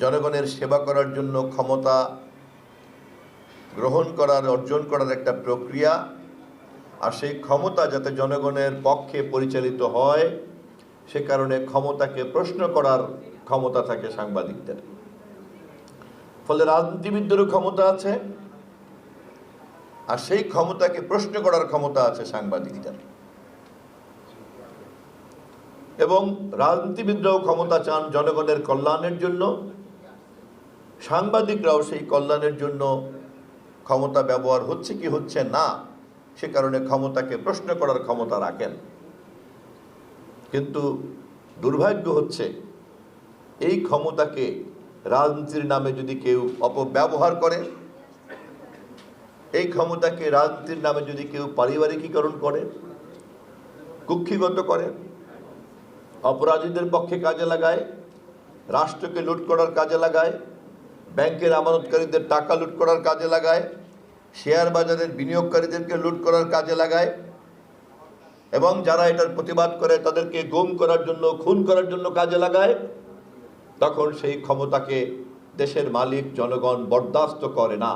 জনগণের সেবা করার জন্য ক্ষমতা গ্রহণ করার, অর্জন করার একটা প্রক্রিয়া। আর সেই ক্ষমতা যাতে জনগণের পক্ষে পরিচালিত হয়, সে কারণে ক্ষমতাকে প্রশ্ন করার ক্ষমতা থাকে সাংবাদিকদের। ফলে রাজনীতিবিদদেরও ক্ষমতা আছে, আর সেই ক্ষমতাকে প্রশ্ন করার ক্ষমতা আছে সাংবাদিকদের। এবং রাজনীতিবিদরাও ক্ষমতা চান জনগণের কল্যাণের জন্য, সাংবাদিকরাও সেই কল্যাণের জন্য ক্ষমতা ব্যবহার হচ্ছে কি হচ্ছে না সে কারণে ক্ষমতাকে প্রশ্ন করার ক্ষমতা রাখেন। কিন্তু দুর্ভাগ্য হচ্ছে, এই ক্ষমতাকে রাজনীতির নামে যদি কেউ অপব্যবহার করে, এই ক্ষমতাকে রাজনীতির নামে যদি কেউ পারিবারিকীকরণ করে, কুক্ষিগত করে, অপরাধীদের পক্ষে কাজে লাগায়, রাষ্ট্রকে লুট করার কাজে লাগায়, ব্যাংকের আমানতকারীদের টাকা লুট করার কাজে লাগায়, শেয়ার বাজারের বিনিয়োগকারীদেরকে লুট করার কাজে লাগায়, এবং যারা এটার প্রতিবাদ করে তাদেরকে গুম করার জন্য, খুন করার জন্য কাজে লাগায়, তখন সেই ক্ষমতাকে দেশের মালিক জনগণ বরদাস্ত করে না।